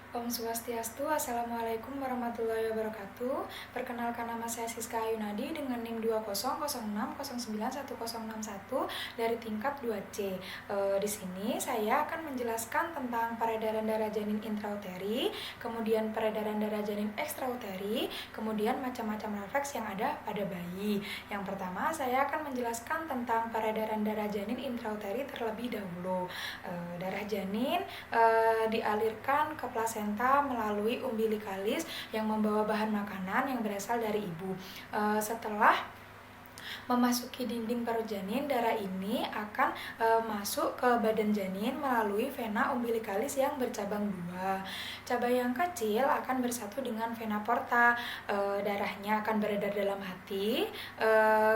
Om Swastiastu, Assalamualaikum warahmatullahi wabarakatuh. Perkenalkan, nama saya Siska Ayunadi dengan NIM 2006091061 dari tingkat 2C. Di sini saya akan menjelaskan tentang peredaran darah janin intrauteri, kemudian peredaran darah janin ekstrauteri, kemudian macam-macam refleks yang ada pada bayi. Yang pertama, saya akan menjelaskan tentang peredaran darah janin intrauteri terlebih dahulu. Darah janin dialirkan ke plasenta melalui umbilikalis yang membawa bahan makanan yang berasal dari ibu. Setelah memasuki dinding perut janin, darah ini akan masuk ke badan janin melalui vena umbilikalis yang bercabang dua. Cabang yang kecil akan bersatu dengan vena porta. Darahnya akan beredar dalam hati,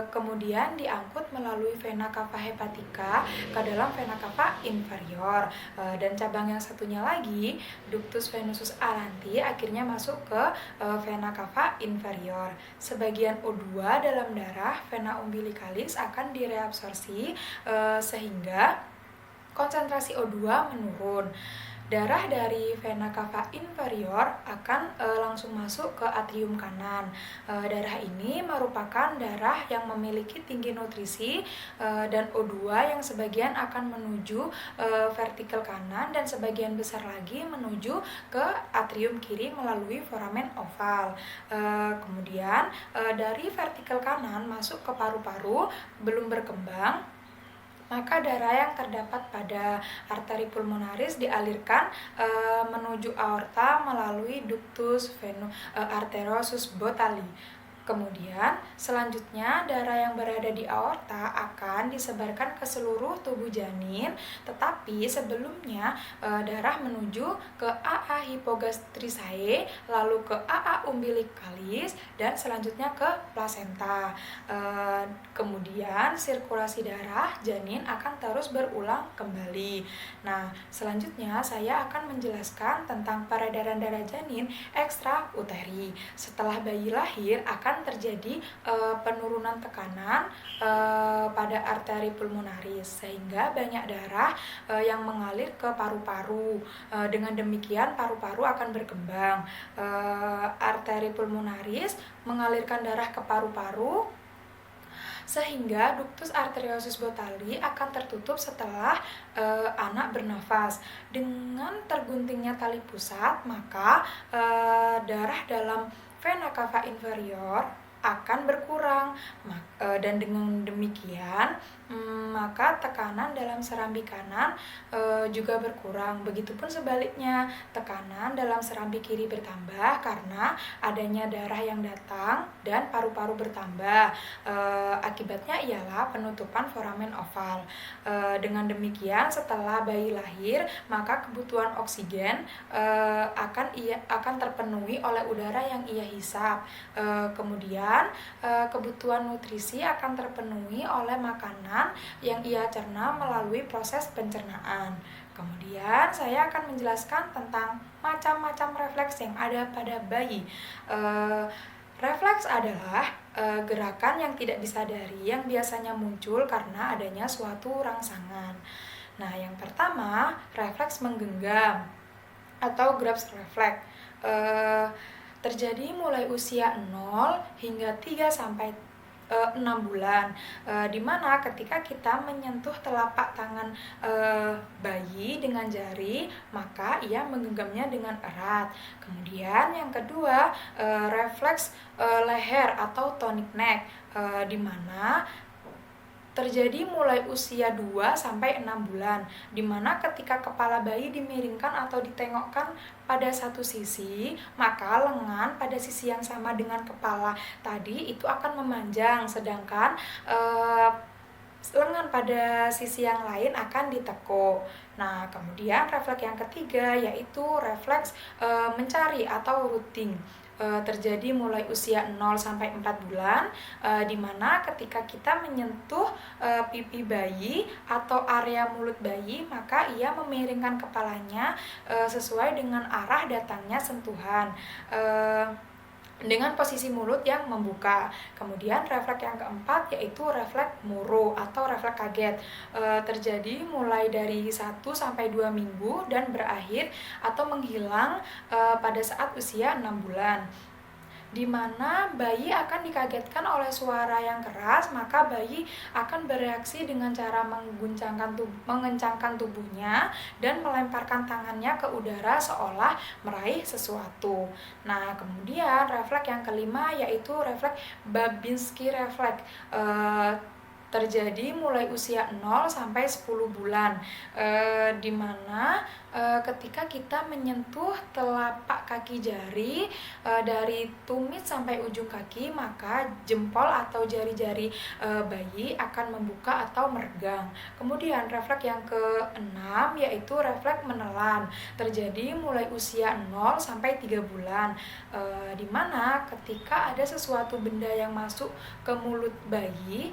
kemudian diangkut melalui vena cava hepatica ke dalam vena cava inferior. Dan cabang yang satunya lagi, ductus venosus alanti, akhirnya masuk ke vena cava inferior. Sebagian O2 dalam darah vena umbilikalis akan direabsorpsi sehingga konsentrasi O2 menurun. Darah dari vena cava inferior akan langsung masuk ke atrium kanan. Darah ini merupakan darah yang memiliki tinggi nutrisi dan O2 yang sebagian akan menuju vertikal kanan dan sebagian besar lagi menuju ke atrium kiri melalui foramen oval. Kemudian dari vertikal kanan masuk ke paru-paru belum berkembang, maka darah yang terdapat pada arteri pulmonaris dialirkan menuju aorta melalui ductus arteriosus botali. Kemudian selanjutnya darah yang berada di aorta akan disebarkan ke seluruh tubuh janin, tetapi sebelumnya darah menuju ke AA hypogastricae, lalu ke AA umbilicalis, dan selanjutnya ke plasenta. Kemudian sirkulasi darah janin akan terus berulang kembali. Nah, selanjutnya saya akan menjelaskan tentang peredaran darah janin ekstrauteri. Setelah bayi lahir akan terjadi penurunan tekanan pada arteri pulmonaris sehingga banyak darah yang mengalir ke paru-paru. Dengan demikian paru-paru akan berkembang. Arteri pulmonaris mengalirkan darah ke paru-paru sehingga ductus arteriosus botali akan tertutup setelah anak bernafas. Dengan terguntingnya tali pusat, maka darah dalam vena cava inferior akan berkurang, dan dengan demikian maka tekanan dalam serambi kanan juga berkurang. Begitupun sebaliknya, tekanan dalam serambi kiri bertambah karena adanya darah yang datang dan paru-paru bertambah. Akibatnya ialah penutupan foramen oval. Dengan demikian setelah bayi lahir, maka kebutuhan oksigen akan terpenuhi oleh udara yang ia hisap. Kemudian kebutuhan nutrisi akan terpenuhi oleh makanan yang ia cerna melalui proses pencernaan. Kemudian saya akan menjelaskan tentang macam-macam refleks yang ada pada bayi. Refleks adalah gerakan yang tidak disadari yang biasanya muncul karena adanya suatu rangsangan. Nah, yang pertama, refleks menggenggam atau grasp reflex. Terjadi mulai usia 0 hingga 3 sampai 6 bulan, di mana ketika kita menyentuh telapak tangan bayi dengan jari, maka ia menggenggamnya dengan erat. Kemudian yang kedua, refleks leher atau tonic neck, di mana terjadi mulai usia 2 sampai 6 bulan, di mana ketika kepala bayi dimiringkan atau ditengokkan pada satu sisi, maka lengan pada sisi yang sama dengan kepala tadi itu akan memanjang, sedangkan lengan pada sisi yang lain akan ditekuk. Nah, kemudian refleks yang ketiga yaitu refleks mencari atau rooting. Terjadi mulai usia 0 sampai 4 bulan, di mana ketika kita menyentuh pipi bayi atau area mulut bayi, maka ia memiringkan kepalanya sesuai dengan arah datangnya sentuhan. dengan posisi mulut yang membuka. Kemudian refleks yang keempat yaitu refleks moro atau refleks kaget. Terjadi mulai dari 1 sampai 2 minggu dan berakhir atau menghilang pada saat usia 6 bulan. Di mana bayi akan dikagetkan oleh suara yang keras, maka bayi akan bereaksi dengan cara mengencangkan tubuhnya dan melemparkan tangannya ke udara seolah meraih sesuatu. Nah, kemudian refleks yang kelima yaitu refleks Babinski refleks. Terjadi mulai usia 0 sampai 10 bulan, di mana ketika kita menyentuh telapak kaki jari dari tumit sampai ujung kaki, maka jempol atau jari-jari bayi akan membuka atau meregang. Kemudian refleks yang keenam yaitu refleks menelan, terjadi mulai usia 0 sampai 3 bulan, di mana ketika ada sesuatu benda yang masuk ke mulut bayi,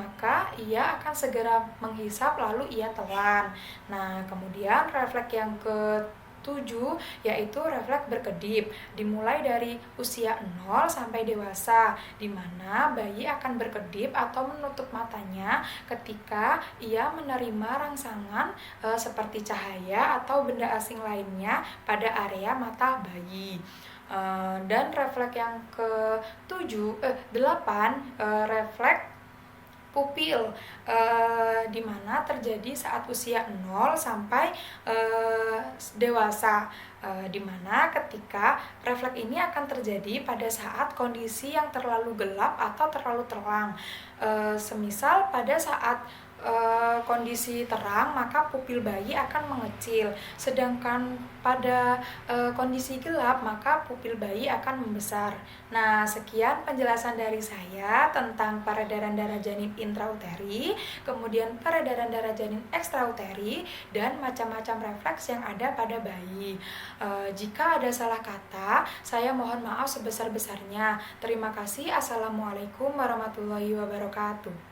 maka ia akan segera menghisap lalu ia telan. Nah, kemudian refleks yang ke-7 yaitu refleks berkedip, dimulai dari usia 0 sampai dewasa, di mana bayi akan berkedip atau menutup matanya ketika ia menerima rangsangan seperti cahaya atau benda asing lainnya pada area mata bayi. Dan refleks yang ke-8 refleks pupil, di mana terjadi saat usia 0 sampai dewasa, di mana ketika refleks ini akan terjadi pada saat kondisi yang terlalu gelap atau terlalu terang. Semisal pada saat kondisi terang, maka pupil bayi akan mengecil, sedangkan pada kondisi gelap maka pupil bayi akan membesar. Nah, sekian penjelasan dari saya tentang peredaran darah janin intrauteri, kemudian peredaran darah janin ekstrauteri, dan macam-macam refleks yang ada pada bayi. Jika ada salah kata, saya mohon maaf sebesar-besarnya. Terima kasih. Assalamualaikum warahmatullahi wabarakatuh.